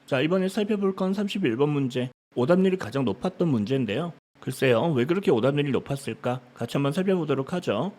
자, 이번에 살펴볼 건 31번 문제. 오답률이 가장 높았던 문제인데요. 글쎄요, 왜 그렇게 오답률이 높았을까? 같이 한번 살펴보도록 하죠.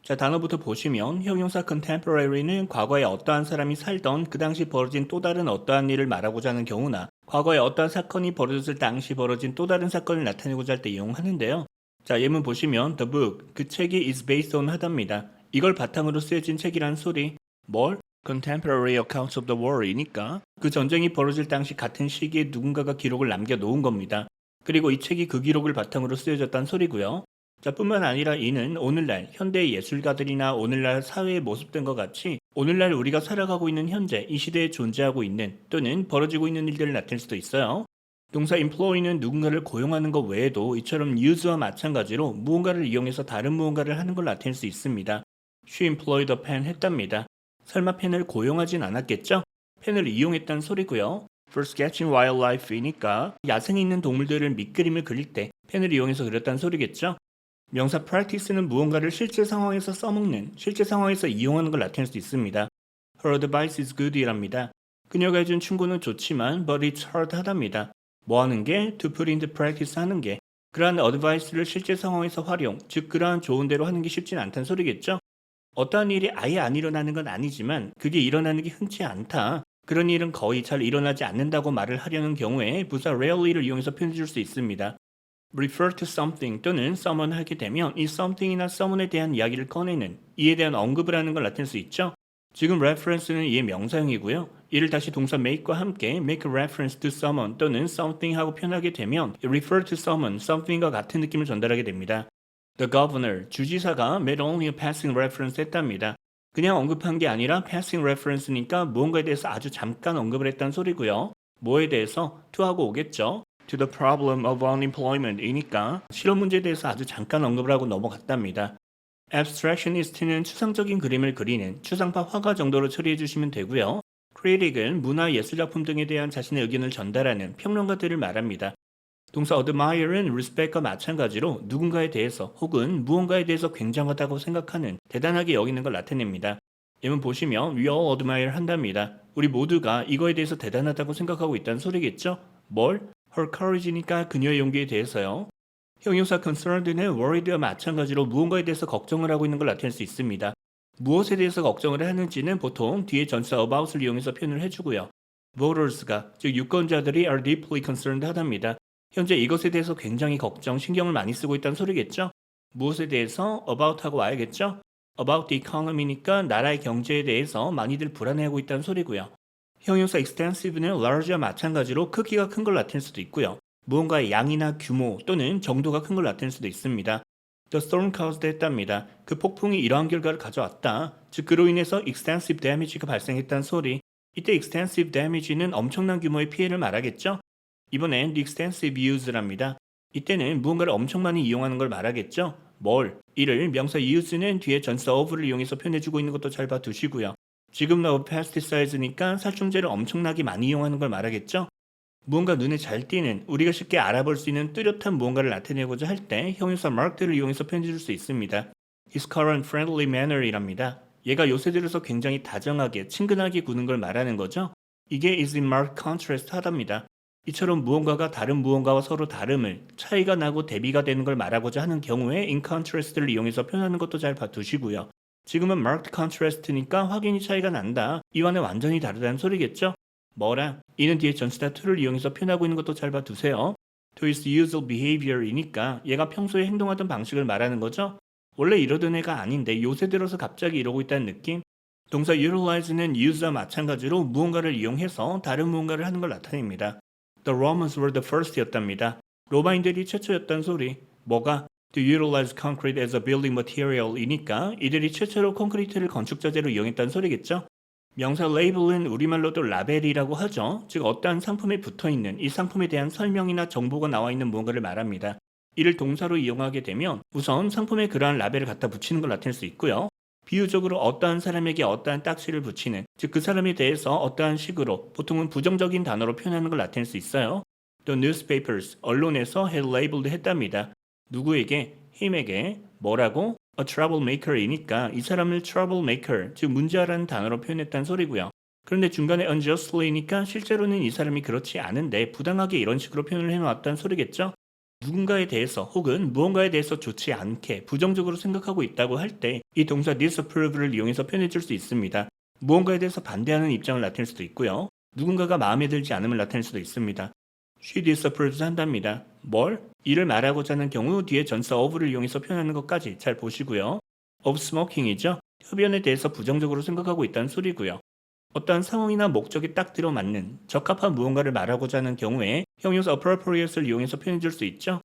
자, 단어부터 보시면 형용사 contemporary는 과거에 어떠한 사람이 살던 그 당시 벌어진 또 다른 어떠한 일을 말하고자 하는 경우나 과거에 어떠한 사건이 벌어졌을 당시 벌어진 또 다른 사건을 나타내고자 할 때 이용하는데요. 자, 예문 보시면 the book, 그 책이 is based on 하답니다. 이걸 바탕으로 쓰여진 책이란 소리. 뭘? Contemporary accounts of the war이니까 그 전쟁이 벌어질 당시 같은 시기에 누군가가 기록을 남겨놓은 겁니다. 그리고 이 책이 그 기록을 바탕으로 쓰여졌다는 소리고요. 자, 뿐만 아니라 이는 오늘날 현대 예술가들이나 오늘날 사회의 모습들과 같이 오늘날 우리가 살아가고 있는 현재 이 시대에 존재하고 있는 또는 벌어지고 있는 일들을 나타낼 수도 있어요. 동사 employ는 누군가를 고용하는 것 외에도 이처럼 use와 마찬가지로 무언가를 이용해서 다른 무언가를 하는 걸 나타낼 수 있습니다. She employed a pen 했답니다. 설마 펜을 고용하진 않았겠죠? 펜을 이용했다는 소리고요. For sketching wildlife이니까 야생에 있는 동물들을 밑그림을 그릴 때 펜을 이용해서 그렸다는 소리겠죠? 명사 practice는 무언가를 실제 상황에서 써먹는, 실제 상황에서 이용하는 걸 나타낼 수 있습니다. Her advice is good이랍니다. 그녀가 해준 충고는 좋지만 but it's hard 하답니다. 뭐 하는 게? To put into practice 하는 게. 그러한 advice를 실제 상황에서 활용, 즉 그러한 좋은 대로 하는 게 쉽진 않다는 소리겠죠? 어떠한 일이 아예 안 일어나는 건 아니지만 그게 일어나는 게 흔치 않다. 그런 일은 거의 잘 일어나지 않는다고 말을 하려는 경우에 부사 rarely를 이용해서 표현해 줄 수 있습니다. refer to something 또는 someone 하게 되면 이 something이나 someone에 대한 이야기를 꺼내는, 이에 대한 언급을 하는 걸 나타낼 수 있죠. 지금 reference는 이의 명사형이고요. 이를 다시 동사 make과 함께 make a reference to someone 또는 something 하고 표현하게 되면 refer to someone, something과 같은 느낌을 전달하게 됩니다. The governor, 주지사가 made only a passing reference 했답니다. 그냥 언급한 게 아니라 passing reference니까 무언가에 대해서 아주 잠깐 언급을 했다는 소리고요. 뭐에 대해서? to 하고 오겠죠. To the problem of unemployment이니까 실업 문제에 대해서 아주 잠깐 언급을 하고 넘어갔답니다. Abstractionist는 추상적인 그림을 그리는 추상파 화가 정도로 처리해 주시면 되고요. Critic은 문화 예술작품 등에 대한 자신의 의견을 전달하는 평론가들을 말합니다. 동사 admire은 respect과 마찬가지로 누군가에 대해서 혹은 무언가에 대해서 굉장하다고 생각하는, 대단하게 여기는 걸 나타냅니다. 예문 보시면 we all admire 한답니다. 우리 모두가 이거에 대해서 대단하다고 생각하고 있다는 소리겠죠? 뭘? Her courage니까 그녀의 용기에 대해서요. 형용사 concerned는 worried와 마찬가지로 무언가에 대해서 걱정을 하고 있는 걸 나타낼 수 있습니다. 무엇에 대해서 걱정을 하는지는 보통 뒤에 전사 about을 이용해서 표현을 해주고요. voters가, 즉 유권자들이 are deeply concerned 하답니다. 현재 이것에 대해서 굉장히 걱정, 신경을 많이 쓰고 있다는 소리겠죠? 무엇에 대해서? about하고 와야겠죠? about the economy니까 나라의 경제에 대해서 많이들 불안해하고 있다는 소리고요. 형용사 extensive는 large와 마찬가지로 크기가 큰 걸 나타낼 수도 있고요. 무언가의 양이나 규모 또는 정도가 큰 걸 나타낼 수도 있습니다. The storm caused 했답니다. 그 폭풍이 이러한 결과를 가져왔다. 즉 그로 인해서 extensive damage가 발생했다는 소리. 이때 extensive damage는 엄청난 규모의 피해를 말하겠죠? 이번엔 the extensive use랍니다. 이때는 무언가를 엄청 많이 이용하는 걸 말하겠죠? 뭘? 이를 명사 use는 뒤에 전사 of를 이용해서 표현해주고 있는 것도 잘 봐두시고요. 지금 of pesticide니까 살충제를 엄청나게 많이 이용하는 걸 말하겠죠? 무언가 눈에 잘 띄는, 우리가 쉽게 알아볼 수 있는 뚜렷한 무언가를 나타내고자 할 때 형용사 marked를 이용해서 표현해줄 수 있습니다. His current friendly manner이랍니다. 얘가 요새 들어서 굉장히 다정하게, 친근하게 구는 걸 말하는 거죠? 이게 is in marked contrast 하답니다. 이처럼 무언가가 다른 무언가와 서로 다름을, 차이가 나고 대비가 되는 걸 말하고자 하는 경우에 in contrast를 이용해서 표현하는 것도 잘 봐두시고요. 지금은 marked contrast니까 확연히 차이가 난다. 이와는 완전히 다르다는 소리겠죠? 뭐라? 이는 뒤에 전치사 to를 이용해서 표현하고 있는 것도 잘 봐두세요. to his usual behavior이니까 얘가 평소에 행동하던 방식을 말하는 거죠? 원래 이러던 애가 아닌데 요새 들어서 갑자기 이러고 있다는 느낌? 동사 utilize는 use와 마찬가지로 무언가를 이용해서 다른 무언가를 하는 걸 나타냅니다. The Romans were the first였답니다. 로마인들이 최초였단 소리. 뭐가? To utilize concrete as a building material이니까 이들이 최초로 콘크리트를 건축자재로 이용했다는 소리겠죠? 명사 label은 우리말로도 라벨이라고 하죠. 즉 어떠한 상품에 붙어있는 이 상품에 대한 설명이나 정보가 나와 있는 무언가를 말합니다. 이를 동사로 이용하게 되면 우선 상품에 그러한 라벨을 갖다 붙이는 걸 나타낼 수 있고요. 비유적으로 어떠한 사람에게 어떠한 딱지를 붙이는, 즉 그 사람에 대해서 어떠한 식으로, 보통은 부정적인 단어로 표현하는 걸 나타낼 수 있어요. The newspapers, 언론에서 had labeled 했답니다. 누구에게? him에게. 뭐라고? A troublemaker이니까 이 사람을 troublemaker, 즉 문제아라는 단어로 표현했다는 소리고요. 그런데 중간에 unjustly니까 실제로는 이 사람이 그렇지 않은데 부당하게 이런 식으로 표현을 해놓았다는 소리겠죠? 누군가에 대해서 혹은 무언가에 대해서 좋지 않게 부정적으로 생각하고 있다고 할 때 이 동사 disapprove를 이용해서 표현해 줄 수 있습니다. 무언가에 대해서 반대하는 입장을 나타낼 수도 있고요. 누군가가 마음에 들지 않음을 나타낼 수도 있습니다. She disapproves 한답니다. 뭘? 이를 말하고자 하는 경우 뒤에 전사 of를 이용해서 표현하는 것까지 잘 보시고요. of smoking이죠. 흡연에 대해서 부정적으로 생각하고 있다는 소리고요. 어떠한 상황이나 목적에 딱 들어맞는 적합한 무언가를 말하고자 하는 경우에 형용사 appropriate를 이용해서 표현해 줄 수 있죠.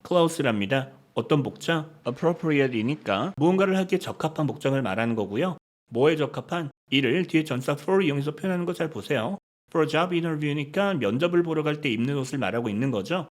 close랍니다. 어떤 복장? appropriate이니까 무언가를 하기에 적합한 복장을 말하는 거고요. 뭐에 적합한? 이를 뒤에 전사 for 이용해서 표현하는 거 잘 보세요. for job interview니까 면접을 보러 갈 때 입는 옷을 말하고 있는 거죠.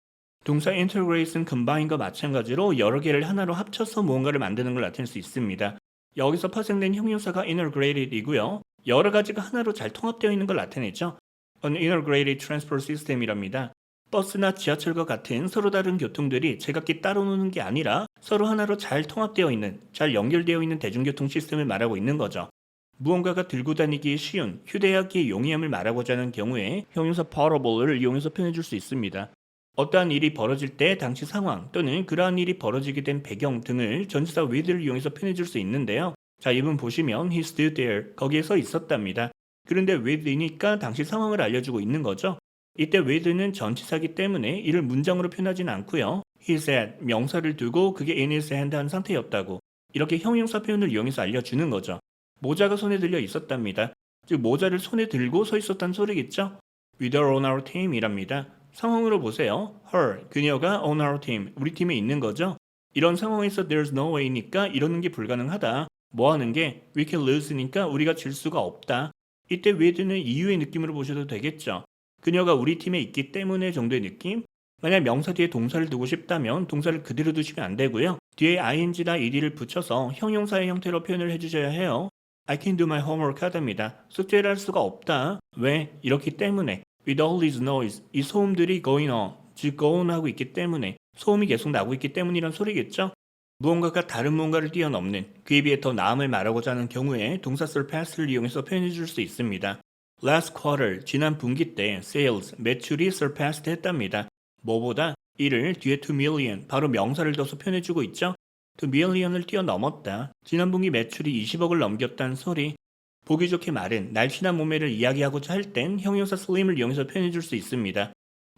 동사 integrate는 combine과 마찬가지로 여러 개를 하나로 합쳐서 무언가를 만드는 걸 나타낼 수 있습니다. 여기서 파생된 형용사가 integrated이고요. 여러 가지가 하나로 잘 통합되어 있는 걸 나타내죠. An integrated transport system이랍니다. 버스나 지하철과 같은 서로 다른 교통들이 제각기 따로 노는 게 아니라 서로 하나로 잘 통합되어 있는, 잘 연결되어 있는 대중교통 시스템을 말하고 있는 거죠. 무언가가 들고 다니기 쉬운, 휴대하기에 용이함을 말하고자 하는 경우에 형용사 portable을 이용해서 표현해 줄 수 있습니다. 어떠한 일이 벌어질 때 당시 상황 또는 그러한 일이 벌어지게 된 배경 등을 전치사 with를 이용해서 표현해 줄 수 있는데요. 자, 이분 보시면 he stood there, 거기에 서 있었답니다. 그런데 with이니까 당시 상황을 알려주고 있는 거죠. 이때 with는 전치사기 때문에 이를 문장으로 표현하지는 않고요. he said, 명사를 두고 그게 in his hand 한 상태였다고 이렇게 형용사 표현을 이용해서 알려주는 거죠. 모자가 손에 들려 있었답니다. 즉 모자를 손에 들고 서 있었다는 소리겠죠. with her on our team이랍니다. 상황으로 보세요. her, 그녀가 on our team, 우리 팀에 있는 거죠. 이런 상황에서 there's no way니까 이러는 게 불가능하다. 뭐 하는 게 we can lose니까 우리가 질 수가 없다. 이때 with는 이유의 느낌으로 보셔도 되겠죠. 그녀가 우리 팀에 있기 때문에 정도의 느낌? 만약 명사 뒤에 동사를 두고 싶다면 동사를 그대로 두시면 안 되고요. 뒤에 ing나 ed를 붙여서 형용사의 형태로 표현을 해주셔야 해요. I can do my homework 하답니다. 숙제를 할 수가 없다. 왜? 이렇기 때문에 with all this noise, 이 소음들이 going on, 즉 go on 하고 있기 때문에 소음이 계속 나고 있기 때문이란 소리겠죠? 무언가가 다른 무언가를 뛰어넘는 그에 비해 더 나음을 말하고자 하는 경우에 동사 surpass를 이용해서 표현해 줄 수 있습니다. Last quarter, 지난 분기 때 sales, 매출이 surpassed 했답니다. 뭐보다? 이를 뒤에 2 million, 바로 명사를 둬서 표현해주고 있죠. 2 million을 뛰어넘었다. 지난 분기 매출이 20억을 넘겼다는 소리. 보기 좋게 말은 날씬한 몸매를 이야기하고자 할 땐 형용사 slim을 이용해서 표현해줄 수 있습니다.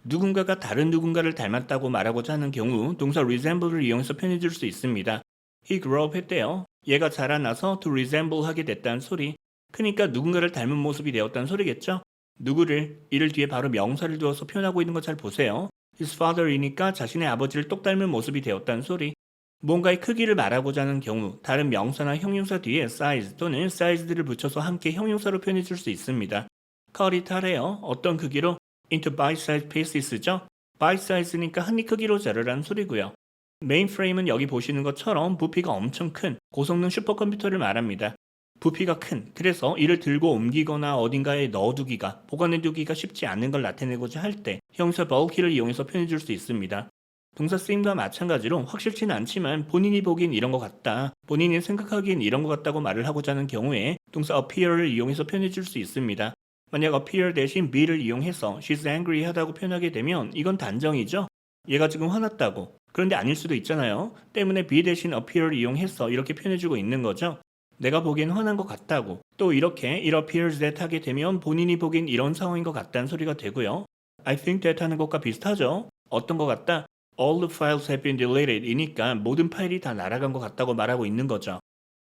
누군가가 다른 누군가를 닮았다고 말하고자 하는 경우 동사 resemble를 이용해서 표현해줄 수 있습니다. He grew up 했대요. 얘가 자라나서 to resemble 하게 됐다는 소리. 그러니까 누군가를 닮은 모습이 되었다는 소리겠죠? 누구를, 이를 뒤에 바로 명사를 두어서 표현하고 있는 거 잘 보세요. His father이니까 자신의 아버지를 똑 닮은 모습이 되었다는 소리. 뭔가의 크기를 말하고자 하는 경우 다른 명사나 형용사 뒤에 size 또는 size들을 붙여서 함께 형용사로 표현해 줄 수 있습니다. cut it 하래요. 어떤 크기로? into bite-sized pieces죠. bite-sized니까 한 입 크기로 자르라는 소리고요. 메인프레임은 여기 보시는 것처럼 부피가 엄청 큰 고성능 슈퍼컴퓨터를 말합니다. 부피가 큰, 그래서 이를 들고 옮기거나 어딘가에 넣어두기가, 보관해두기가 쉽지 않은 걸 나타내고자 할 때 형사 bulky를 이용해서 표현해 줄 수 있습니다. 동사 쓰임과 마찬가지로 확실치는 않지만 본인이 보기엔 이런 것 같다, 본인이 생각하기엔 이런 것 같다고 말을 하고자 하는 경우에 동사 appear를 이용해서 표현해 줄 수 있습니다. 만약 appear 대신 be를 이용해서 she's angry 하다고 표현하게 되면 이건 단정이죠? 얘가 지금 화났다고. 그런데 아닐 수도 있잖아요. 때문에 be 대신 appear를 이용해서 이렇게 표현해주고 있는 거죠. 내가 보기엔 화난 것 같다고. 또 이렇게 it appears that 하게 되면 본인이 보기엔 이런 상황인 것 같다는 소리가 되고요. I think that 하는 것과 비슷하죠. 어떤 것 같다? All the files have been deleted 이니까 모든 파일이 다 날아간 것 같다고 말하고 있는 거죠.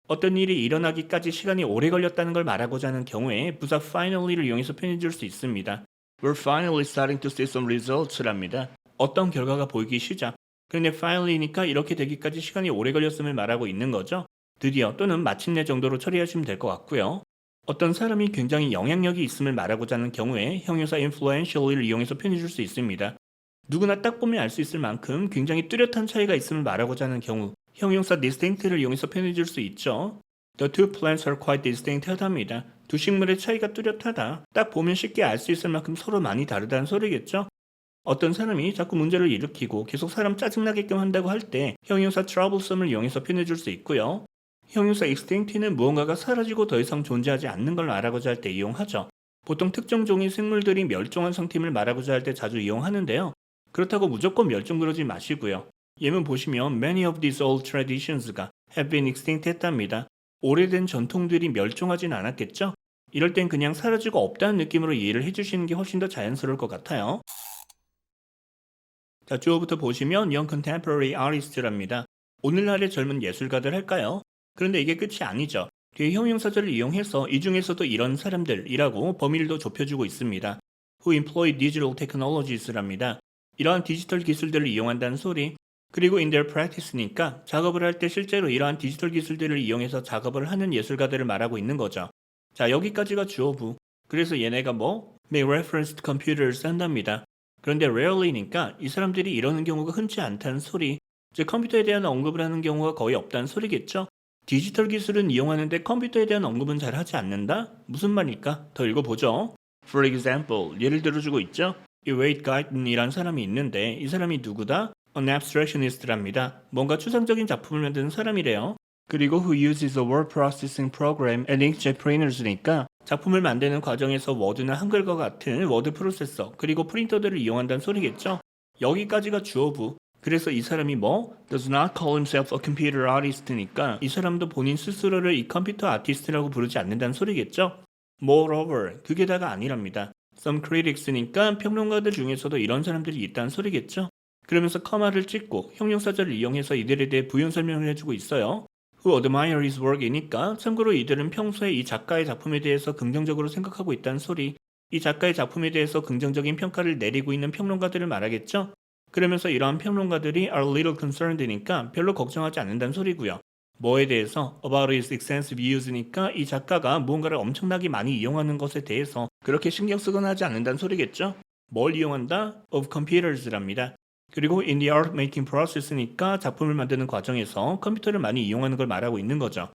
어떤 일이 일어나기까지 시간이 오래 걸렸다는 걸 말하고자 하는 경우에 부사 finally를 이용해서 표현해 줄 수 있습니다. We're finally starting to see some results랍니다. 어떤 결과가 보이기 시작. 그런데 finally니까 이렇게 되기까지 시간이 오래 걸렸음을 말하고 있는 거죠. 드디어 또는 마침내 정도로 처리하시면 될 것 같고요. 어떤 사람이 굉장히 영향력이 있음을 말하고자 하는 경우에 형용사 influential을 이용해서 표현해 줄 수 있습니다. 누구나 딱 보면 알 수 있을 만큼 굉장히 뚜렷한 차이가 있음을 말하고자 하는 경우 형용사 distinct를 이용해서 표현해 줄 수 있죠. The two plants are quite distinct 하답니다. 두 식물의 차이가 뚜렷하다. 딱 보면 쉽게 알 수 있을 만큼 서로 많이 다르다는 소리겠죠. 어떤 사람이 자꾸 문제를 일으키고 계속 사람 짜증나게끔 한다고 할 때 형용사 troublesome을 이용해서 표현해 줄 수 있고요. 형용사 extinct는 무언가가 사라지고 더 이상 존재하지 않는 걸 말하고자 할 때 이용하죠. 보통 특정 종의 생물들이 멸종한 상태임을 말하고자 할 때 자주 이용하는데요. 그렇다고 무조건 멸종 그러지 마시고요. 예문 보시면 Many of these old traditions가 have been extinct 했답니다. 오래된 전통들이 멸종하진 않았겠죠? 이럴 땐 그냥 사라지고 없다는 느낌으로 이해를 해주시는 게 훨씬 더 자연스러울 것 같아요. 자, 주어부터 보시면 Young Contemporary Artist랍니다. 오늘날의 젊은 예술가들 할까요? 그런데 이게 끝이 아니죠. 뒤에 형용사절을 이용해서 이 중에서도 이런 사람들이라고 범위를 더 좁혀주고 있습니다. Who employ digital technologies랍니다. 이러한 디지털 기술들을 이용한다는 소리. 그리고 in their practice니까 작업을 할 때 실제로 이러한 디지털 기술들을 이용해서 작업을 하는 예술가들을 말하고 있는 거죠. 자, 여기까지가 주어부. 그래서 얘네가 뭐? Make reference to computers 한답니다. 그런데 rarely니까 이 사람들이 이러는 경우가 흔치 않다는 소리. 즉 컴퓨터에 대한 언급을 하는 경우가 거의 없다는 소리겠죠. 디지털 기술은 이용하는데 컴퓨터에 대한 언급은 잘 하지 않는다? 무슨 말일까? 더 읽어보죠. For example, 예를 들어주고 있죠. 이 Wade Guyton이란 사람이 있는데 이 사람이 누구다? An abstractionist랍니다. 뭔가 추상적인 작품을 만드는 사람이래요. 그리고 who uses a word processing program and inkjet printers니까 작품을 만드는 과정에서 워드나 한글과 같은 워드 프로세서 그리고 프린터들을 이용한다는 소리겠죠. 여기까지가 주어부. 그래서 이 사람이 뭐? Does not call himself a computer artist니까 이 사람도 본인 스스로를 이 컴퓨터 아티스트라고 부르지 않는다는 소리겠죠. Moreover, 그게 다가 아니랍니다. Some critics니까 평론가들 중에서도 이런 사람들이 있다는 소리겠죠. 그러면서 커마를 찍고 형용사절을 이용해서 이들에 대해 부연 설명을 해주고 있어요. Who admire his work이니까 참고로 이들은 평소에 이 작가의 작품에 대해서 긍정적으로 생각하고 있다는 소리. 이 작가의 작품에 대해서 긍정적인 평가를 내리고 있는 평론가들을 말하겠죠. 그러면서 이러한 평론가들이 are little concerned니까 별로 걱정하지 않는다는 소리고요. 뭐에 대해서? About his extensive use니까 이 작가가 무언가를 엄청나게 많이 이용하는 것에 대해서 그렇게 신경 쓰거나 하지 않는다는 소리겠죠. 뭘 이용한다? Of computers랍니다. 그리고 in the art making process니까 작품을 만드는 과정에서 컴퓨터를 많이 이용하는 걸 말하고 있는 거죠.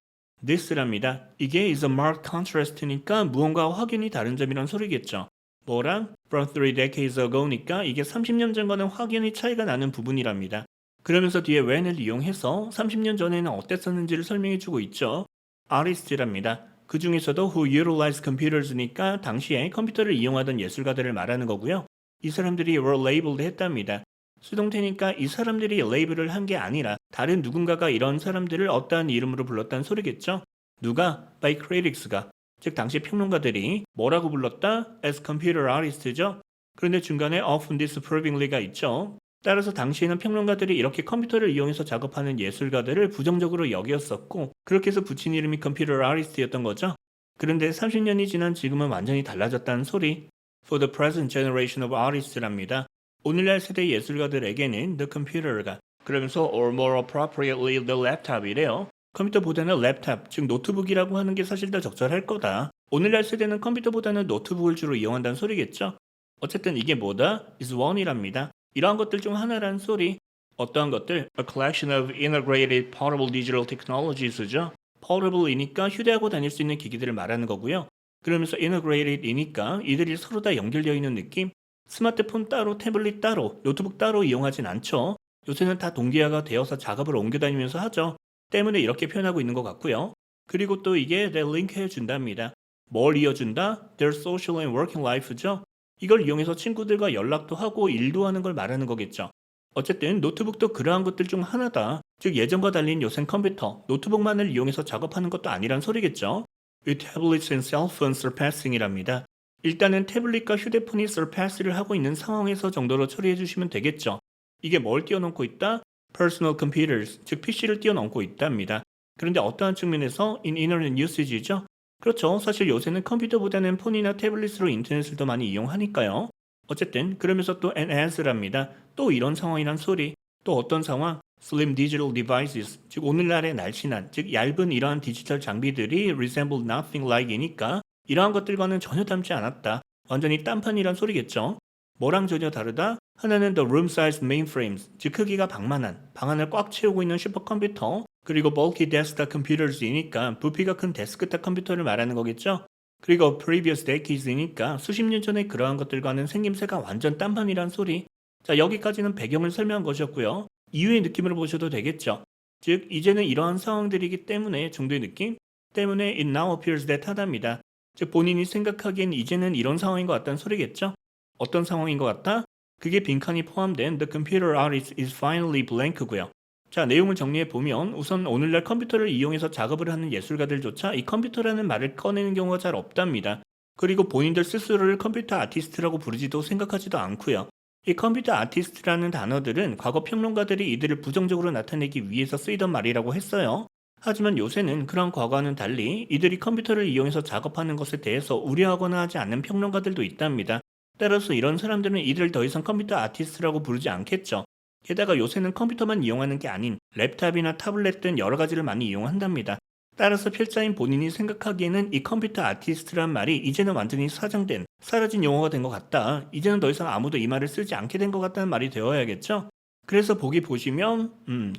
This랍니다. 이게 is a marked contrast니까 무언가와 확연히 다른 점이란 소리겠죠. 뭐랑? From 3 decades ago니까 이게 30년 전과는 확연히 차이가 나는 부분이랍니다. 그러면서 뒤에 when을 이용해서 30년 전에는 어땠었는지를 설명해주고 있죠. Artist랍니다. 그 중에서도 who utilize computers니까 당시에 컴퓨터를 이용하던 예술가들을 말하는 거고요. 이 사람들이 were labeled 했답니다. 수동태니까 이 사람들이 레이블을 한 게 아니라 다른 누군가가 이런 사람들을 어떠한 이름으로 불렀다는 소리겠죠. 누가? By critics가. 즉 당시 평론가들이 뭐라고 불렀다? As computer artists죠. 그런데 중간에 often disapprovingly가 있죠. 따라서 당시에는 평론가들이 이렇게 컴퓨터를 이용해서 작업하는 예술가들을 부정적으로 여겼었고 그렇게 해서 붙인 이름이 computer artist였던 거죠. 그런데 30년이 지난 지금은 완전히 달라졌다는 소리. For the present generation of artists랍니다. 오늘날 세대 예술가들에게는 the computer가 그러면서 or more appropriately the laptop이래요. 컴퓨터보다는 랩탑, 즉 노트북이라고 하는 게 사실 더 적절할 거다. 오늘날 세대는 컴퓨터보다는 노트북을 주로 이용한다는 소리겠죠. 어쨌든 이게 뭐다? is one이랍니다. 이러한 것들 중 하나라는 소리. 어떠한 것들? A collection of integrated portable digital technologies죠. portable이니까 휴대하고 다닐 수 있는 기기들을 말하는 거고요. 그러면서 integrated이니까 이들이 서로 다 연결되어 있는 느낌. 스마트폰 따로, 태블릿 따로, 노트북 따로 이용하진 않죠. 요새는 다 동기화가 되어서 작업을 옮겨 다니면서 하죠. 때문에 이렇게 표현하고 있는 것 같고요. 그리고 또 이게 their link 해준답니다. 뭘 이어준다? Their social and working life죠. 이걸 이용해서 친구들과 연락도 하고 일도 하는 걸 말하는 거겠죠. 어쨌든 노트북도 그러한 것들 중 하나다. 즉 예전과 달리 요샌 컴퓨터, 노트북만을 이용해서 작업하는 것도 아니란 소리겠죠. With tablets and cell phones surpassing이랍니다. 일단은 태블릿과 휴대폰이 surpass를 하고 있는 상황에서 정도로 처리해 주시면 되겠죠. 이게 뭘 띄워놓고 있다? Personal computers, 즉 PC를 띄워놓고 있답니다. 그런데 어떠한 측면에서 in internet usage죠? 그렇죠. 사실 요새는 컴퓨터보다는 폰이나 태블릿으로 인터넷을 더 많이 이용하니까요. 어쨌든 그러면서 또 and as랍니다. 또 이런 상황이란 소리. 또 어떤 상황? Slim digital devices, 즉 오늘날의 날씬한, 즉 얇은 이러한 디지털 장비들이 resemble nothing like이니까 이러한 것들과는 전혀 닮지 않았다. 완전히 딴판이란 소리겠죠. 뭐랑 전혀 다르다? 하나는 the room-sized mainframes, 즉 크기가 방만한, 방 안을 꽉 채우고 있는 슈퍼컴퓨터, 그리고 bulky desktop computers이니까 부피가 큰 데스크탑 컴퓨터를 말하는 거겠죠. 그리고 previous decades이니까 수십 년 전에 그러한 것들과는 생김새가 완전 딴판이란 소리. 자, 여기까지는 배경을 설명한 것이었고요. 이후의 느낌으로 보셔도 되겠죠. 즉 이제는 이러한 상황들이기 때문에 정도의 느낌? 때문에 it now appears that 하답니다. 즉 본인이 생각하기엔 이제는 이런 상황인 것 같다는 소리겠죠? 어떤 상황인 것 같다? 그게 빈칸이 포함된 The computer artist is finally blank고요. 자, 내용을 정리해 보면 우선 오늘날 컴퓨터를 이용해서 작업을 하는 예술가들조차 이 컴퓨터라는 말을 꺼내는 경우가 잘 없답니다. 그리고 본인들 스스로를 컴퓨터 아티스트라고 부르지도 생각하지도 않고요. 이 컴퓨터 아티스트라는 단어들은 과거 평론가들이 이들을 부정적으로 나타내기 위해서 쓰이던 말이라고 했어요. 하지만 요새는 그런 과거와는 달리 이들이 컴퓨터를 이용해서 작업하는 것에 대해서 우려하거나 하지 않는 평론가들도 있답니다. 따라서 이런 사람들은 이들을 더 이상 컴퓨터 아티스트라고 부르지 않겠죠. 게다가 요새는 컴퓨터만 이용하는 게 아닌 랩탑이나 타블렛 등 여러 가지를 많이 이용한답니다. 따라서 필자인 본인이 생각하기에는 이 컴퓨터 아티스트란 말이 이제는 완전히 사장된, 사라진 용어가 된 것 같다. 이제는 더 이상 아무도 이 말을 쓰지 않게 된 것 같다는 말이 되어야겠죠? 그래서 보기 보시면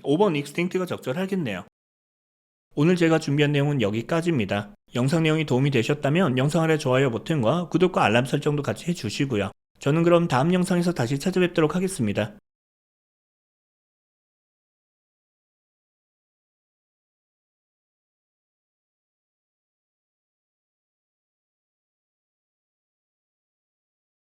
5번 익스팅트가 적절하겠네요. 오늘 제가 준비한 내용은 여기까지입니다. 영상 내용이 도움이 되셨다면 영상 아래 좋아요 버튼과 구독과 알람 설정도 같이 해주시고요. 저는 그럼 다음 영상에서 다시 찾아뵙도록 하겠습니다.